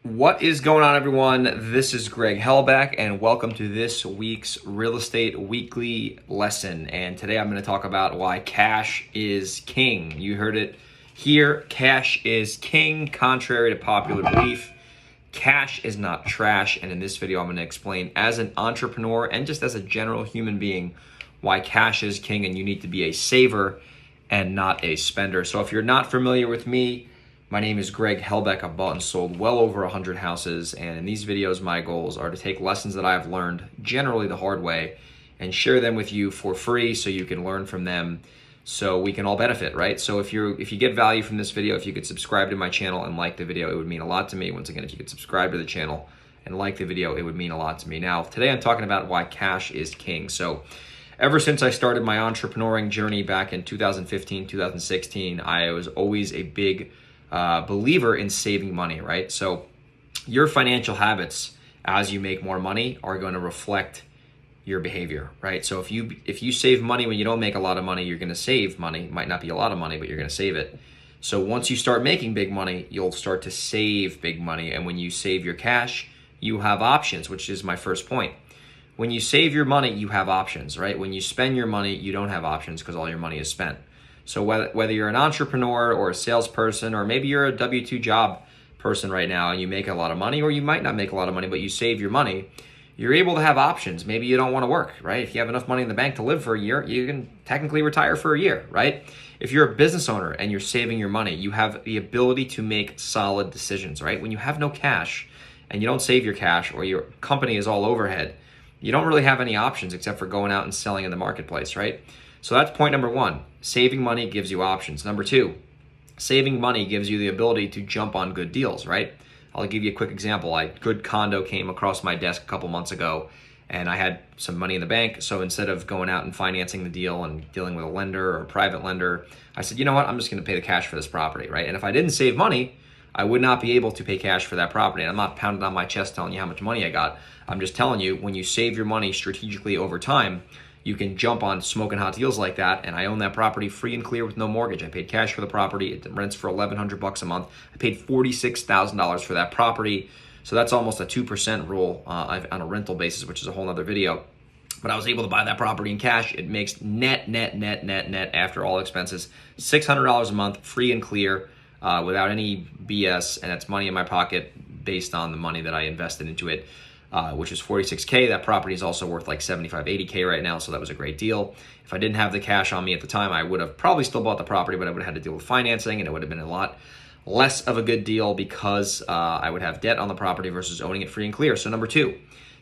What is going on, everyone? This is Greg Hellback, and welcome to this week's Real Estate Weekly lesson. And today I'm going to talk about why cash is king. You heard it here. Cash is king, contrary to popular belief. Cash is not trash. And in this video, I'm going to explain as an entrepreneur and just as a general human being why cash is king and you need to be a saver and not a spender. So if you're not familiar with me, my name is Greg Hellback. I've bought and sold well over 100 houses, and in these videos, my goals are to take lessons that I've learned generally the hard way and share them with you for free so you can learn from them so we can all benefit, right? So if you get value from this video, if you could subscribe to my channel and like the video, it would mean a lot to me. Once again, if you could subscribe to the channel and like the video, it would mean a lot to me. Now, today I'm talking about why cash is king. So ever since I started my entrepreneuring journey back in 2015, 2016, I was always a big believer in saving money, right? So your financial habits as you make more money are going to reflect your behavior, right? So if you save money when you don't make a lot of money, you're going to save money. It might not be a lot of money, but you're going to save it. So once you start making big money, you'll start to save big money. And when you save your cash, you have options, which is my first point. When you save your money, you have options, right? When you spend your money, you don't have options because all your money is spent. So whether you're an entrepreneur or a salesperson, or maybe you're a W-2 job person right now and you make a lot of money, or you might not make a lot of money, but you save your money, you're able to have options. Maybe you don't want to work, right? If you have enough money in the bank to live for a year, you can technically retire for a year, right? If you're a business owner and you're saving your money, you have the ability to make solid decisions, right? When you have no cash and you don't save your cash, or your company is all overhead, you don't really have any options except for going out and selling in the marketplace, right? So that's point number one. Saving money gives you options. Number two, saving money gives you the ability to jump on good deals, right? I'll give you a quick example. A good condo came across my desk a couple months ago, and I had some money in the bank. So instead of going out and financing the deal and dealing with a lender or a private lender, I said, you know what? I'm just going to pay the cash for this property, right? And if I didn't save money, I would not be able to pay cash for that property. And I'm not pounding on my chest telling you how much money I got. I'm just telling you, when you save your money strategically over time, you can jump on smoking hot deals like that. And I own that property free and clear with no mortgage. I paid cash for the property. It rents for $1,100 a month. I paid $46,000 for that property. So that's almost a 2% rule on a rental basis, which is a whole nother video. But I was able to buy that property in cash. It makes net after all expenses, $600 a month, free and clear, without any BS. And that's money in my pocket based on the money that I invested into it. Which is $46K. That property is also worth like $75, $80K right now, so that was a great deal. If I didn't have the cash on me at the time, I would have probably still bought the property, but I would have had to deal with financing, and it would have been a lot less of a good deal because I would have debt on the property versus owning it free and clear. So number two,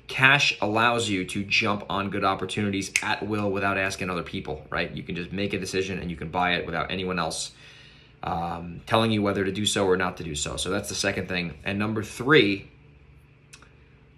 cash allows you to jump on good opportunities at will without asking other people, right? You can just make a decision and you can buy it without anyone else telling you whether to do so or not to do so. So that's the second thing. And number three,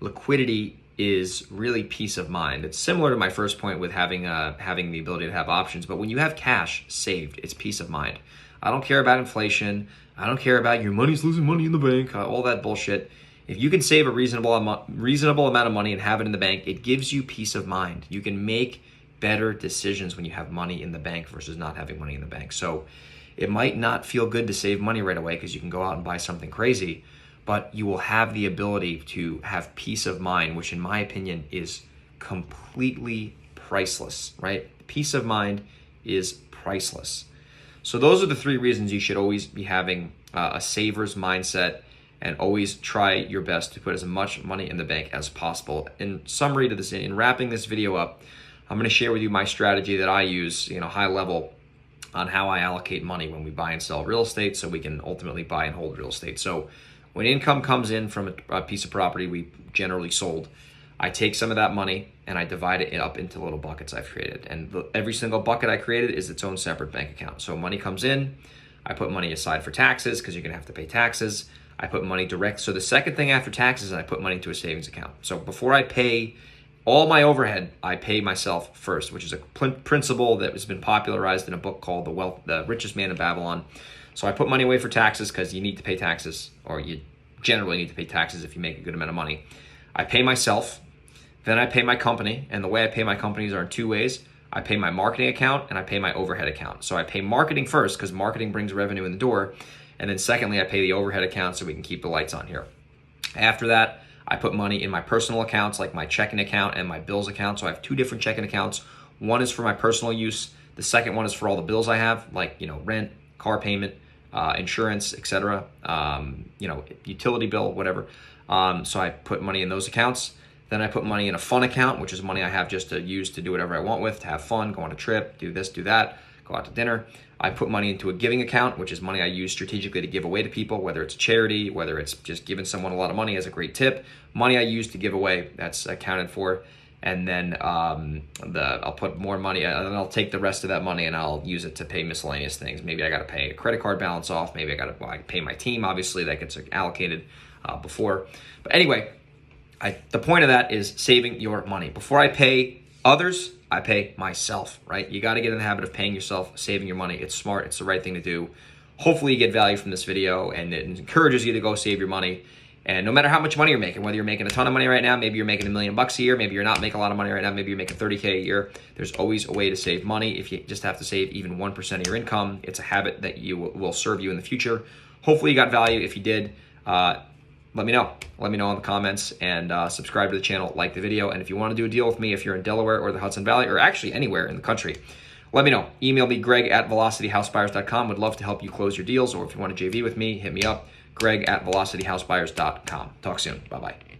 liquidity is really peace of mind. It's similar to my first point with having the ability to have options, but when you have cash saved, it's peace of mind. I don't care about inflation. I don't care about your money's losing money in the bank, all that bullshit. If you can save a reasonable amount of money and have it in the bank, it gives you peace of mind. You can make better decisions when you have money in the bank versus not having money in the bank. So it might not feel good to save money right away because you can go out and buy something crazy, but you will have the ability to have peace of mind, which in my opinion is completely priceless, right? Peace of mind is priceless. So those are the three reasons you should always be having a saver's mindset and always try your best to put as much money in the bank as possible. In summary to this, in wrapping this video up, I'm going to share with you my strategy that I use, high level, on how I allocate money when we buy and sell real estate so we can ultimately buy and hold real estate. So when income comes in from a piece of property we generally sold, I take some of that money and I divide it up into little buckets I've created. And every single bucket I created is its own separate bank account. So money comes in, I put money aside for taxes because you're going to have to pay taxes. I put money direct. So the second thing after taxes, I put money into a savings account. So before I pay all my overhead, I pay myself first, which is a principle that has been popularized in a book called The Richest Man in Babylon. So I put money away for taxes because you need to pay taxes, or you generally need to pay taxes if you make a good amount of money. I pay myself, then I pay my company, and the way I pay my companies are in two ways. I pay my marketing account and I pay my overhead account. So I pay marketing first because marketing brings revenue in the door, and then secondly, I pay the overhead account so we can keep the lights on here. After that, I put money in my personal accounts, like my checking account and my bills account. So I have two different checking accounts. One is for my personal use. The second one is for all the bills I have, like, rent, car payment, insurance, etc. Utility bill, whatever. So I put money in those accounts. Then I put money in a fun account, which is money I have just to use to do whatever I want with, to have fun, go on a trip, do this, do that, go out to dinner. I put money into a giving account, which is money I use strategically to give away to people, whether it's charity, whether it's just giving someone a lot of money as a great tip. Money I use to give away, that's accounted for. And then I'll put more money, and then I'll take the rest of that money and I'll use it to pay miscellaneous things. Maybe I got to pay a credit card balance off. Maybe I got to pay my team. Obviously, that gets allocated before. But anyway, the point of that is saving your money. Before I pay others, I pay myself, right? You got to get in the habit of paying yourself, saving your money. It's smart. It's the right thing to do. Hopefully you get value from this video and it encourages you to go save your money. And no matter how much money you're making, whether you're making a ton of money right now, maybe you're making $1 million a year, maybe you're not making a lot of money right now, maybe you're making $30K a year, there's always a way to save money. If you just have to save even 1% of your income, it's a habit that will serve you in the future. Hopefully you got value. If you did, let me know. Let me know in the comments, and subscribe to the channel, like the video. And if you want to do a deal with me, if you're in Delaware or the Hudson Valley, or actually anywhere in the country, let me know. Email me, greg@velocityhousebuyers.com. Would love to help you close your deals. Or if you want to JV with me, hit me up, greg@velocityhousebuyers.com. Talk soon. Bye-bye.